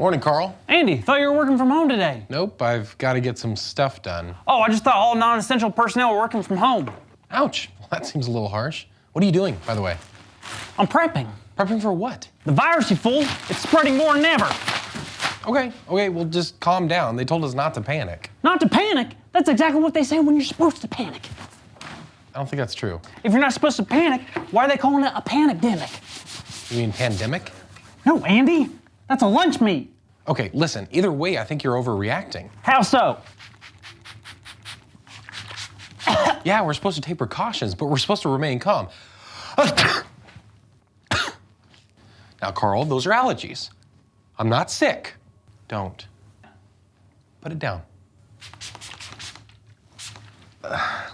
Morning, Carl. Andy, thought you were working from home today. Nope, I've got to get some stuff done. Oh, I just thought all non-essential personnel were working from home. Ouch. Well, that seems a little harsh. What are you doing, by the way? I'm prepping. Prepping for what? The virus, you fool. It's spreading more than ever. Okay, well, just calm down. They told us not to panic. Not to panic? That's exactly what they say when you're supposed to panic. I don't think that's true. If you're not supposed to panic, why are they calling it a panic-demic? You mean pandemic? No, Andy. That's a lunch meat. Okay, listen, either way, I think you're overreacting. How so? Yeah, we're supposed to take precautions, but we're supposed to remain calm. Now, Carl, those are allergies. I'm not sick. Don't. Put it down.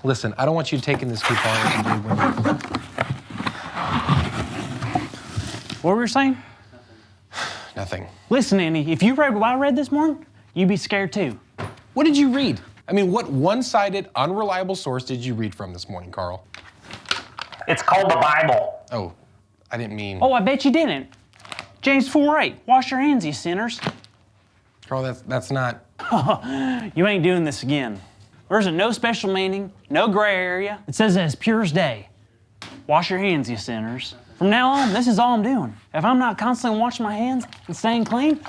Listen, I don't want you taking this too far. What were you saying? Nothing. Listen, Andy, if you read what I read this morning, you'd be scared too. What did you read? I mean, what one-sided, unreliable source did you read from this morning, Carl? It's called the Bible. Oh, I didn't mean... Oh, I bet you didn't. James 4:8, wash your hands, you sinners. Carl, that's not... You ain't doing this again. There's no special meaning, no gray area. It says it as pure as day. Wash your hands, you sinners. From now on, this is all I'm doing. If I'm not constantly washing my hands and staying clean,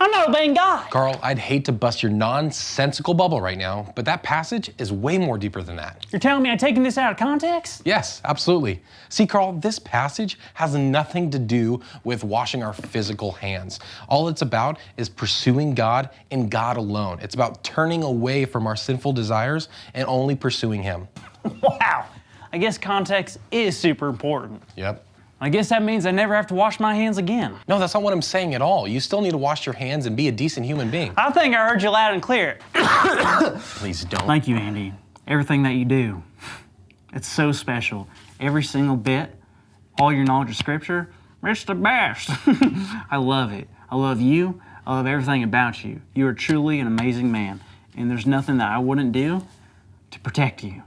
I'm not obeying God. Carl, I'd hate to bust your nonsensical bubble right now, but that passage is way more deeper than that. You're telling me I'm taking this out of context? Yes, absolutely. See, Carl, this passage has nothing to do with washing our physical hands. All it's about is pursuing God and God alone. It's about turning away from our sinful desires and only pursuing Him. Wow. I guess context is super important. Yep. I guess that means I never have to wash my hands again. No, that's not what I'm saying at all. You still need to wash your hands and be a decent human being. I think I heard you loud and clear. Please don't. Thank you, Andy. Everything that you do, it's so special. Every single bit, all your knowledge of Scripture, it's the best. I love it. I love you. I love everything about you. You are truly an amazing man, and there's nothing that I wouldn't do to protect you.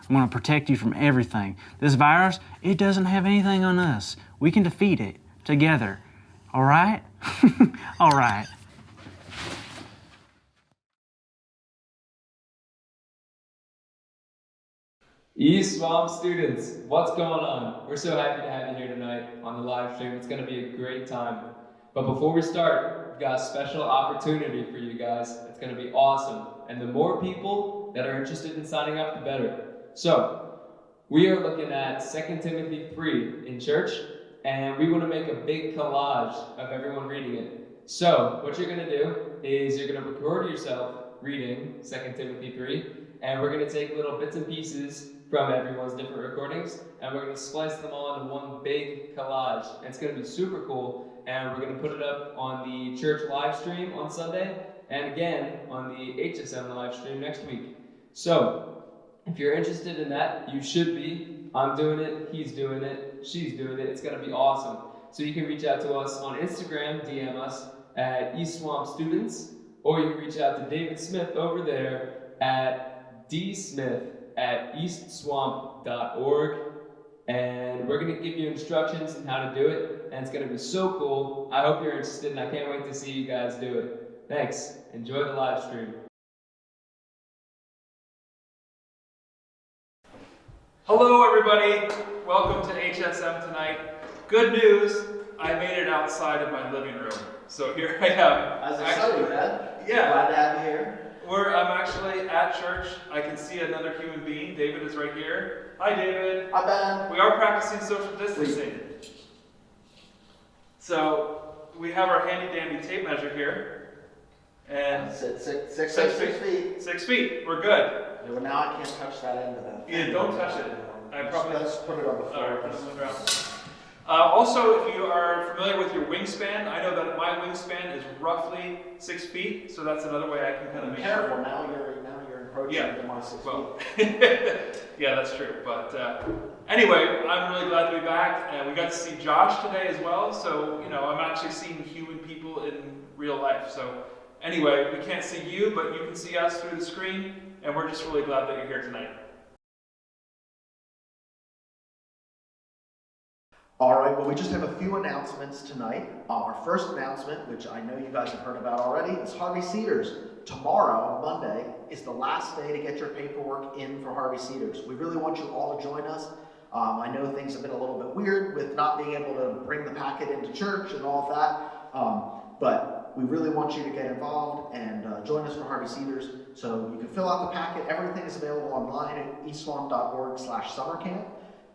I'm gonna protect you from everything. This virus, it doesn't have anything on us. We can defeat it together. All right? All right. East Swamp students, what's going on? We're so happy to have you here tonight on the live stream. It's gonna be a great time. But before we start, we've got a special opportunity for you guys. It's gonna be awesome. And the more people that are interested in signing up, the better. So, we are looking at 2 Timothy 3 in church, and we want to make a big collage of everyone reading it. So, what you're going to do is you're going to record yourself reading 2 Timothy 3, and we're going to take little bits and pieces from everyone's different recordings, and we're going to splice them all into one big collage. And it's going to be super cool, and we're going to put it up on the church live stream on Sunday, and again on the HSM live stream next week. So, if you're interested in that, you should be. I'm doing it, he's doing it, she's doing it. It's going to be awesome. So you can reach out to us on Instagram, DM us at East Swamp Students, or you can reach out to David Smith over there at dsmith@eastswamp.org. And we're going to give you instructions on how to do it, and it's going to be so cool. I hope you're interested, and I can't wait to see you guys do it. Thanks. Enjoy the live stream. Hello everybody, welcome to HSM tonight. Good news, I made it outside of my living room. So here I am. As exciting, Dad. Yeah. Glad to have you here. I'm actually at church. I can see another human being. David is right here. Hi David. Hi Ben. We are practicing social distancing. So we have our handy dandy tape measure here. And Six 6 feet. 6 feet, we're good. Well, now I can't touch that end of that. Yeah, don't touch it. I probably Let's put it on the floor. Alright, put it on the ground. Also, if you are familiar with your wingspan, I know that my wingspan is roughly 6 feet, so that's another way I can kind of make Careful, sure. now you're encroaching into my 6 Well, feet. yeah, that's true. But anyway, I'm really glad to be back, and we got to see Josh today as well. So I'm actually seeing human people in real life. So anyway, we can't see you, but you can see us through the screen, and we're just really glad that you're here tonight. All right, well, we just have a few announcements tonight. Our first announcement, which I know you guys have heard about already, is Harvey Cedars. Tomorrow, Monday, is the last day to get your paperwork in for Harvey Cedars. We really want you all to join us. I know things have been a little bit weird with not being able to bring the packet into church and all of that, but we really want you to get involved and join us for Harvey Cedars. So you can fill out the packet. Everything is available online at eastswamp.org/summercamp.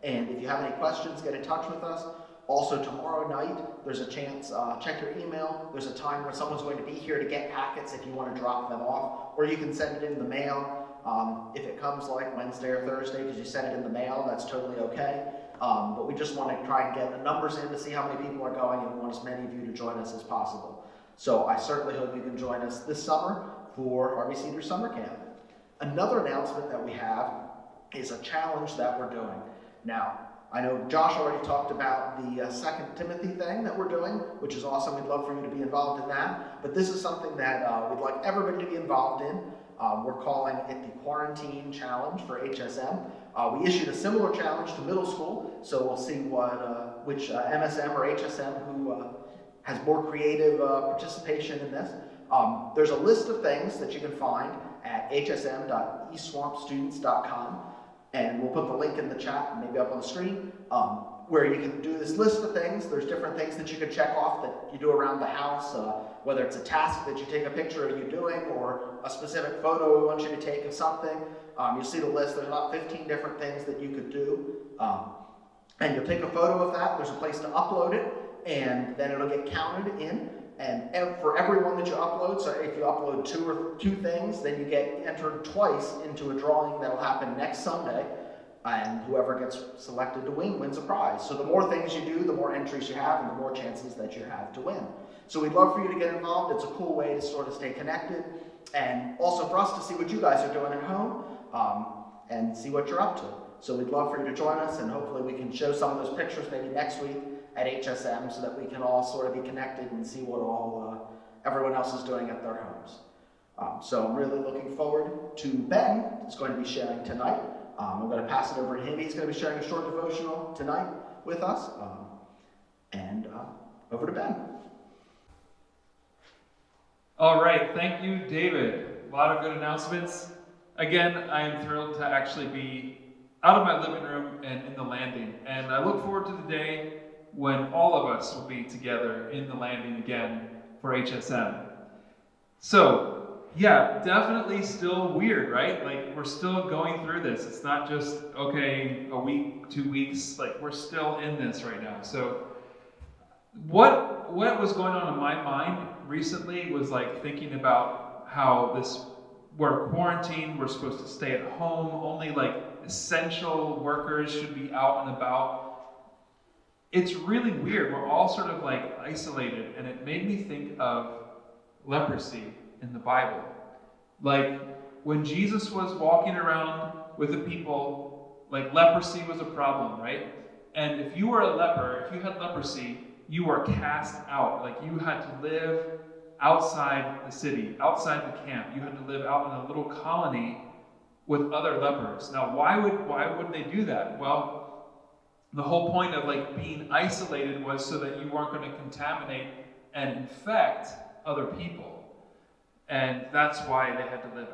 And if you have any questions, get in touch with us. Also, tomorrow night, there's a chance, check your email. There's a time where someone's going to be here to get packets if you want to drop them off, or you can send it in the mail. If it comes like Wednesday or Thursday because you sent it in the mail, that's totally okay. But we just want to try and get the numbers in to see how many people are going, and we want as many of you to join us as possible. So I certainly hope you can join us this summer for Harvey Cedars Summer Camp. Another announcement that we have is a challenge that we're doing. Now, I know Josh already talked about the 2 Timothy thing that we're doing, which is awesome. We'd love for you to be involved in that. But this is something that we'd like everybody to be involved in. We're calling it the Quarantine Challenge for HSM. We issued a similar challenge to middle school, so we'll see which MSM or HSM who has more creative participation in this. There's a list of things that you can find at hsm.eastswampstudents.com. And we'll put the link in the chat, maybe up on the screen, where you can do this list of things. There's different things that you can check off that you do around the house, whether it's a task that you take a picture of you doing or a specific photo we want you to take of something. You'll see the list. There's about 15 different things that you could do. And you'll take a photo of that. There's a place to upload it, and then it'll get counted in. And for every one that you upload, so if you upload two things, then you get entered twice into a drawing that'll happen next Sunday, and whoever gets selected to win wins a prize. So the more things you do, the more entries you have, and the more chances that you have to win. So we'd love for you to get involved. It's a cool way to sort of stay connected, and also for us to see what you guys are doing at home, and see what you're up to. So we'd love for you to join us, and hopefully we can show some of those pictures maybe next week at HSM so that we can all sort of be connected and see what all everyone else is doing at their homes. So I'm really looking forward to Ben, who's going to be sharing tonight. I'm going to pass it over to him. He's going to be sharing a short devotional tonight with us. Over to Ben. All right, thank you, David. A lot of good announcements. Again, I am thrilled to actually be out of my living room and in the landing. And I look forward to the day when all of us will be together in the landing again for HSM. So, yeah, definitely still weird, right? Like, we're still going through this. It's not just, okay, a week, 2 weeks, like, we're still in this right now. So, what was going on in my mind recently was, like, thinking about how we're quarantined, we're supposed to stay at home, only, like, essential workers should be out and about. It's really weird. We're all sort of like isolated, and it made me think of leprosy in the Bible. Like when Jesus was walking around with the people, like leprosy was a problem, right? And if you were a leper, if you had leprosy, you were cast out. Like you had to live outside the city, outside the camp. You had to live out in a little colony with other lepers. Now, why would they do that? Well, the whole point of like being isolated was so that you weren't going to contaminate and infect other people. And that's why they had to live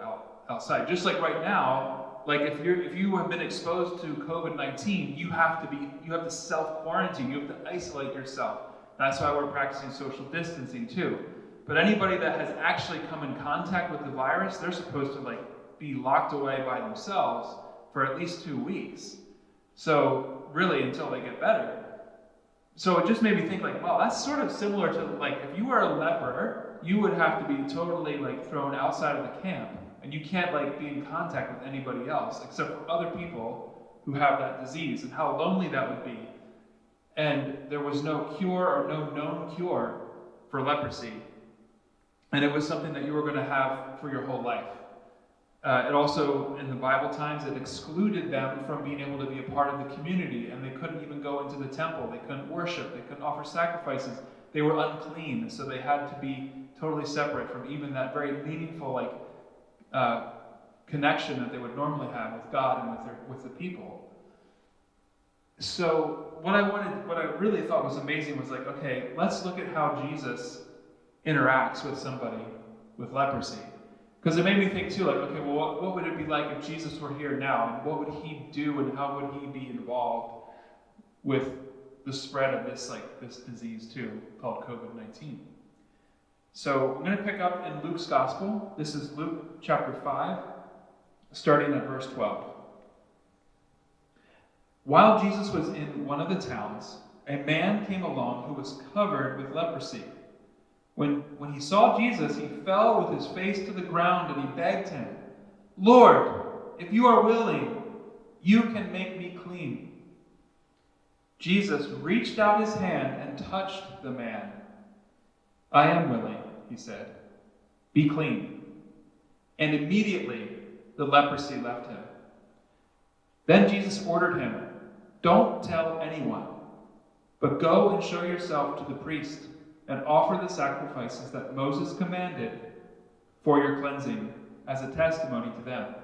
outside. Just like right now, like if you have been exposed to COVID-19, you have to self-quarantine, you have to isolate yourself. That's why we're practicing social distancing too. But anybody that has actually come in contact with the virus, they're supposed to like be locked away by themselves for at least 2 weeks. So really until they get better. So it just made me think like, wow, that's sort of similar to like if you were a leper, you would have to be totally like thrown outside of the camp, and you can't like be in contact with anybody else except for other people who have that disease, and how lonely that would be. And there was no cure or no known cure for leprosy, and it was something that you were going to have for your whole life. It also, in the Bible times, it excluded them from being able to be a part of the community, and they couldn't even go into the temple. They couldn't worship. They couldn't offer sacrifices. They were unclean, so they had to be totally separate from even that very meaningful connection that they would normally have with God and with the people. So what I really thought was amazing was like, okay, let's look at how Jesus interacts with somebody with leprosy. Because it made me think too, like, okay, well, what would it be like if Jesus were here now? And what would he do and how would he be involved with the spread of this disease too, called COVID-19? So I'm going to pick up in Luke's Gospel. This is Luke chapter 5, starting at verse 12. While Jesus was in one of the towns, a man came along who was covered with leprosy. When he saw Jesus, he fell with his face to the ground and he begged him, "Lord, if you are willing, you can make me clean." Jesus reached out his hand and touched the man. "I am willing," he said. "Be clean." And immediately the leprosy left him. Then Jesus ordered him, "Don't tell anyone, but go and show yourself to the priest and offer the sacrifices that Moses commanded for your cleansing as a testimony to them."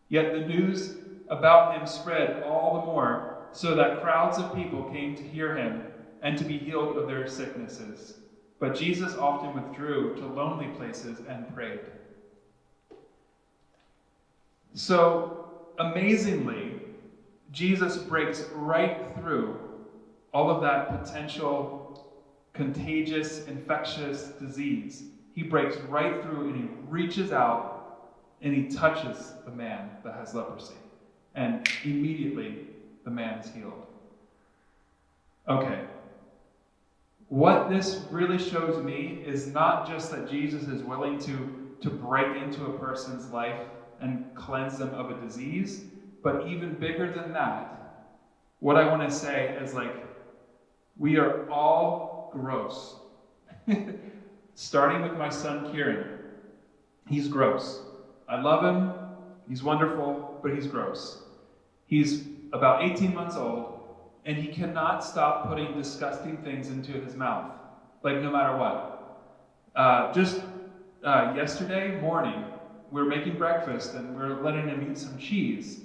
Yet the news about him spread all the more, so that crowds of people came to hear him and to be healed of their sicknesses. But Jesus often withdrew to lonely places and prayed. So, amazingly, Jesus breaks right through all of that potential contagious, infectious disease. He breaks right through and he reaches out and he touches the man that has leprosy. And immediately the man is healed. Okay. What this really shows me is not just that Jesus is willing to break into a person's life and cleanse them of a disease, but even bigger than that, what I want to say is we are all gross. Starting with my son Kieran. He's gross. I love him. He's wonderful, but he's gross. He's about 18 months old, and he cannot stop putting disgusting things into his mouth, no matter what. Just yesterday morning, we were making breakfast, and we were letting him eat some cheese.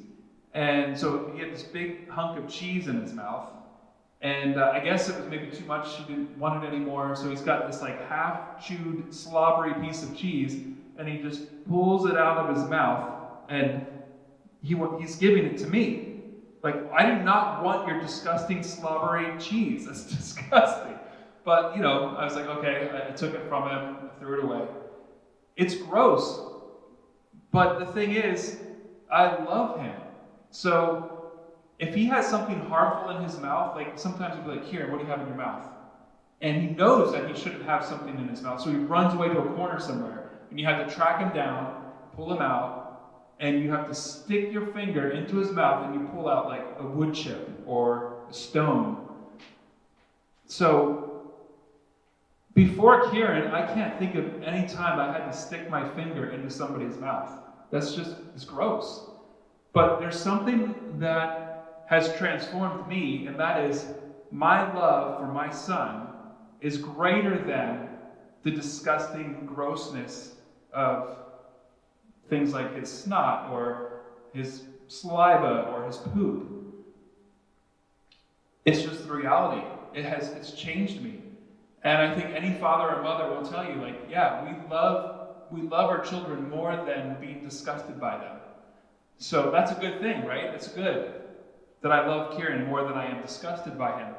And so he had this big hunk of cheese in his mouth, and I guess it was maybe too much. He didn't want it anymore, so he's got this half-chewed, slobbery piece of cheese, and he just pulls it out of his mouth, and he's giving it to me. I do not want your disgusting, slobbery cheese. That's disgusting. But, I was like, okay, I took it from him, I threw it away. It's gross. But the thing is, I love him. So if he has something harmful in his mouth, sometimes he'll be like, "Here, what do you have in your mouth?" And he knows that he shouldn't have something in his mouth, so he runs away to a corner somewhere. And you have to track him down, pull him out, and you have to stick your finger into his mouth and you pull out a wood chip or a stone. So before Kieran, I can't think of any time I had to stick my finger into somebody's mouth. It's gross. But there's something that has transformed me, and that is my love for my son is greater than the disgusting grossness of things like his snot or his saliva or his poop. It's just the reality. It's changed me. And I think any father or mother will tell you, we love our children more than being disgusted by them. So that's a good thing, right? It's good that I love Kieran more than I am disgusted by him.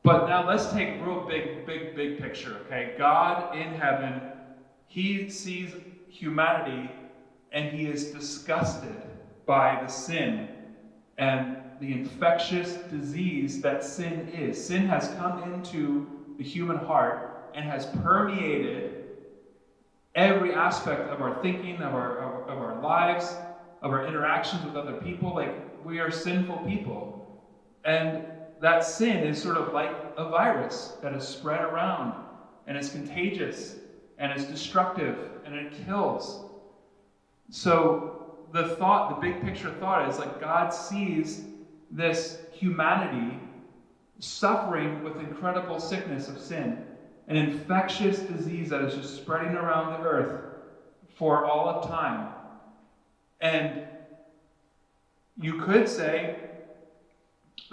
But now let's take real big picture, okay? God in heaven, he sees humanity and he is disgusted by the sin and the infectious disease that sin is. Sin has come into the human heart and has permeated every aspect of our thinking, of our lives, of our interactions with other people. We are sinful people. And that sin is sort of like a virus that is spread around, and it's contagious, and it's destructive, and it kills. So the big picture thought is God sees this humanity suffering with incredible sickness of sin, an infectious disease that is just spreading around the earth for all of time. And you could say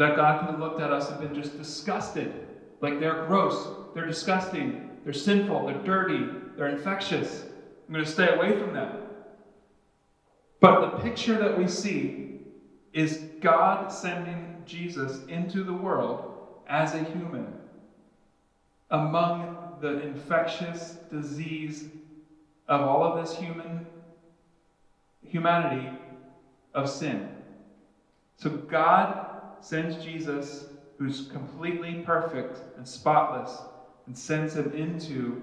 That God could have looked at us and been just disgusted. Like, they're gross, they're disgusting, they're sinful, they're dirty, they're infectious. I'm going to stay away from them. But the picture that we see is God sending Jesus into the world as a human among the infectious disease of all of this humanity of sin. So God sends Jesus, who's completely perfect and spotless, and sends him into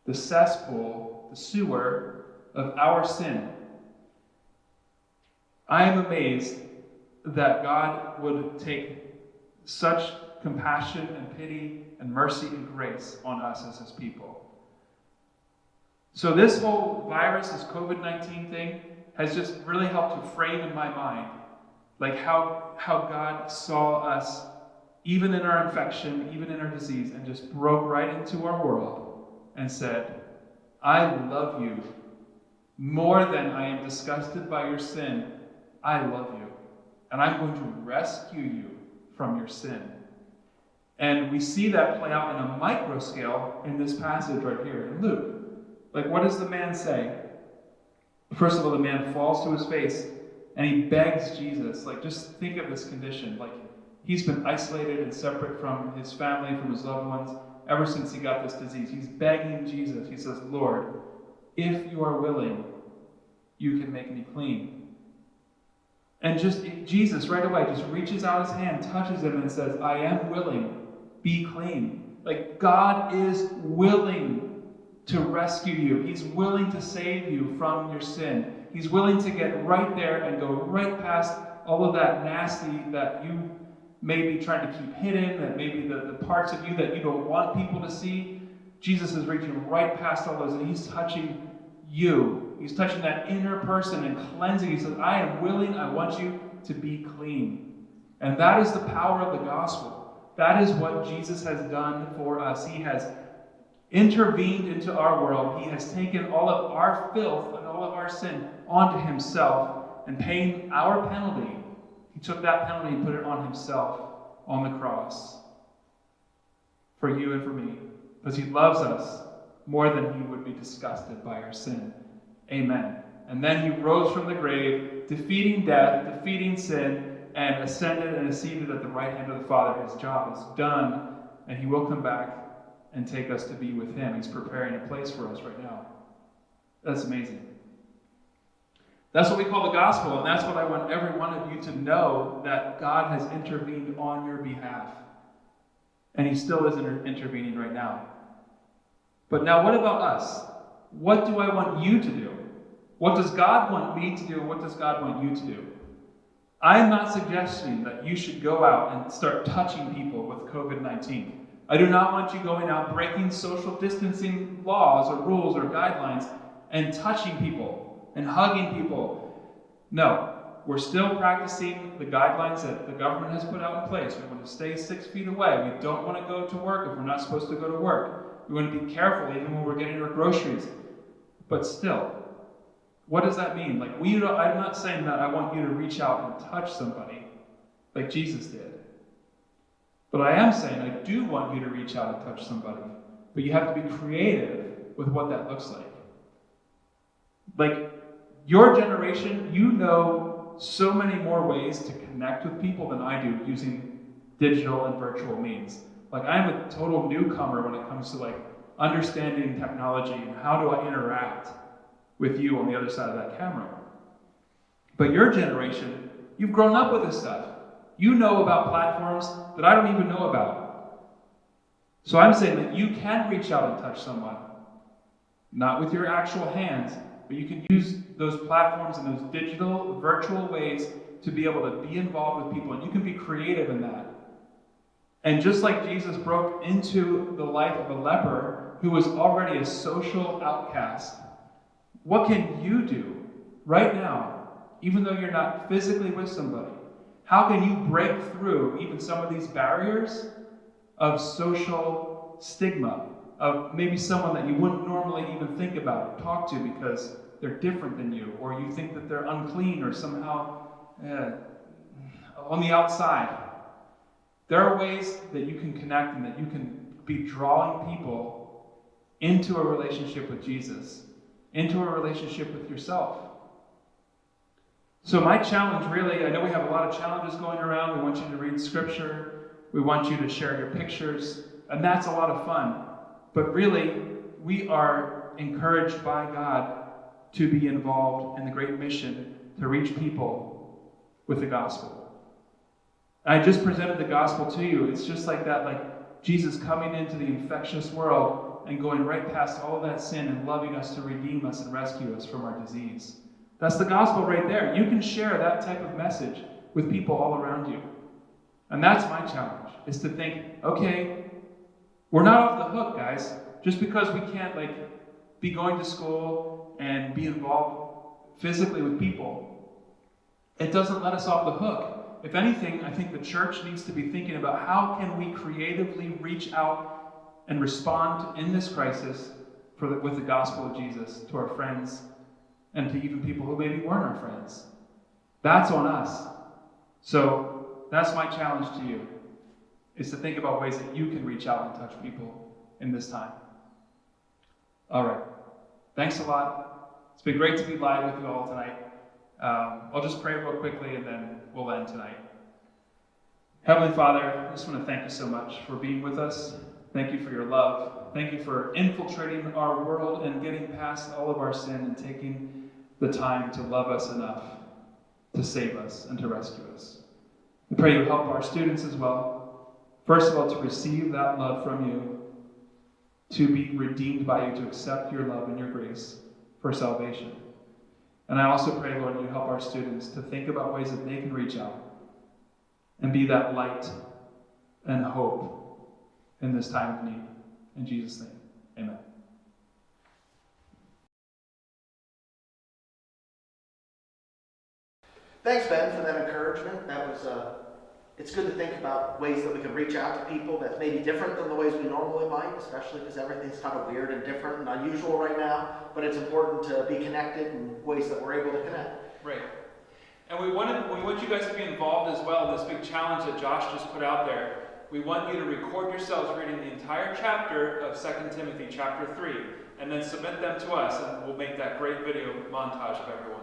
the cesspool, the sewer of our sin. I am amazed that God would take such compassion and pity and mercy and grace on us as his people. So this whole virus, this COVID-19 thing, has just really helped to frame in my mind like how God saw us, even in our infection, even in our disease, and just broke right into our world and said, I love you more than I am disgusted by your sin. I love you, and I'm going to rescue you from your sin. And we see that play out in a micro scale in this passage right here in Luke. Like, what does the man say? First of all, the man falls to his face and he begs Jesus. Like, just think of this condition. Like, he's been isolated and separate from his family, from his loved ones, ever since he got this disease. He's begging Jesus. He says, Lord, if you are willing, you can make me clean. And Jesus right away just reaches out his hand, touches him, and says, I am willing, be clean. Like, God is willing to rescue you. He's willing to save you from your sin. He's willing to get right there and go right past all of that nasty that you may be trying to keep hidden, that maybe the parts of you that you don't want people to see. Jesus is reaching right past all those, and he's touching you. He's touching that inner person and cleansing. He says, I am willing, I want you to be clean. And that is the power of the gospel. That is what Jesus has done for us. He has intervened into our world. He has taken all of our filth and all of our sin onto himself and paying our penalty. He took that penalty and put it on himself on the cross for you and for me, because he loves us more than he would be disgusted by our sin. Amen. And then he rose from the grave, defeating death, defeating sin, and ascended and is seated at the right hand of the Father. His job is done, and he will come back and take us to be with him. He's preparing a place for us right now. That's amazing. That's what we call the gospel, and that's what I want every one of you to know, that God has intervened on your behalf. And he still is intervening right now. But now what about us? What do I want you to do? What does God want me to do? What does God want you to do? I am not suggesting that you should go out and start touching people with COVID-19. I do not want you going out breaking social distancing laws or rules or guidelines and touching people and hugging people. No, we're still practicing the guidelines that the government has put out in place. We want to stay 6 feet away. We don't want to go to work if we're not supposed to go to work. We want to be careful even when we're getting our groceries. But still, what does that mean? Like, I'm not saying that I want you to reach out and touch somebody like Jesus did. But I am saying I do want you to reach out and touch somebody. But you have to be creative with what that looks like. Like, your generation, you know so many more ways to connect with people than I do using digital and virtual means. Like, I am a total newcomer when it comes to like understanding technology and how do I interact with you on the other side of that camera. But your generation, you've grown up with this stuff. You know about platforms that I don't even know about. So I'm saying that you can reach out and touch someone. Not with your actual hands, but you can use those platforms and those digital, virtual ways to be able to be involved with people. And you can be creative in that. And just like Jesus broke into the life of a leper who was already a social outcast, what can you do right now, even though you're not physically with somebody? How can you break through even some of these barriers of social stigma, of maybe someone that you wouldn't normally even think about or talk to because they're different than you, or you think that they're unclean or somehow on the outside? There are ways that you can connect and that you can be drawing people into a relationship with Jesus, into a relationship with yourself. So my challenge really, I know we have a lot of challenges going around. We want you to read scripture. We want you to share your pictures. And that's a lot of fun. But really, we are encouraged by God to be involved in the great mission to reach people with the gospel. I just presented the gospel to you. It's just like that, like Jesus coming into the infectious world and going right past all of that sin and loving us to redeem us and rescue us from our disease. That's the gospel right there. You can share that type of message with people all around you. And that's my challenge, is to think, okay, we're not off the hook, guys. Just because we can't be going to school and be involved physically with people, it doesn't let us off the hook. If anything, I think the church needs to be thinking about how can we creatively reach out and respond in this crisis with the gospel of Jesus to our friends and to even people who maybe weren't our friends. That's on us. So that's my challenge to you, is to think about ways that you can reach out and touch people in this time. All right. Thanks a lot. It's been great to be live with you all tonight. I'll just pray real quickly and then we'll end tonight. Heavenly Father, I just want to thank you so much for being with us. Thank you for your love. Thank you for infiltrating our world and getting past all of our sin and taking the time to love us enough to save us and to rescue us. I pray you help our students as well. First of all, to receive that love from you, to be redeemed by you, to accept your love and your grace for salvation. And I also pray, Lord, you help our students to think about ways that they can reach out and be that light and hope in this time of need. In Jesus' name, amen. Thanks, Ben, for that encouragement. That was it's good to think about ways that we can reach out to people that's maybe different than the ways we normally might, especially because everything's kind of weird and different and unusual right now. But it's important to be connected in ways that we're able to connect. Right. And we want you guys to be involved as well in this big challenge that Josh just put out there. We want you to record yourselves reading the entire chapter of 2 Timothy chapter 3, and then submit them to us, and we'll make that great video montage of everyone.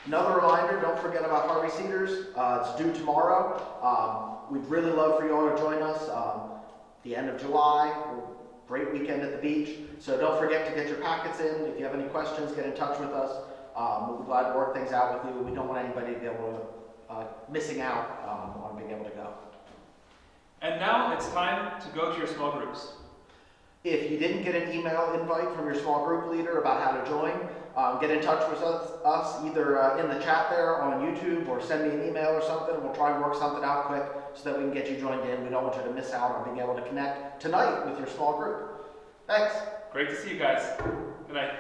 Another reminder, don't forget about Harvey Cedars. It's due tomorrow. We'd really love for you all to join us. The end of July, great weekend at the beach. So don't forget to get your packets in. If you have any questions, get in touch with us. We'll be glad to work things out with you. We don't want anybody to be able to missing out on being able to go. And now it's time to go to your small groups. If you didn't get an email invite from your small group leader about how to join, get in touch with us either in the chat there on YouTube or send me an email or something, and we'll try and work something out quick so that we can get you joined in. We don't want you to miss out on being able to connect tonight with your small group. Thanks. Great to see you guys. Good night.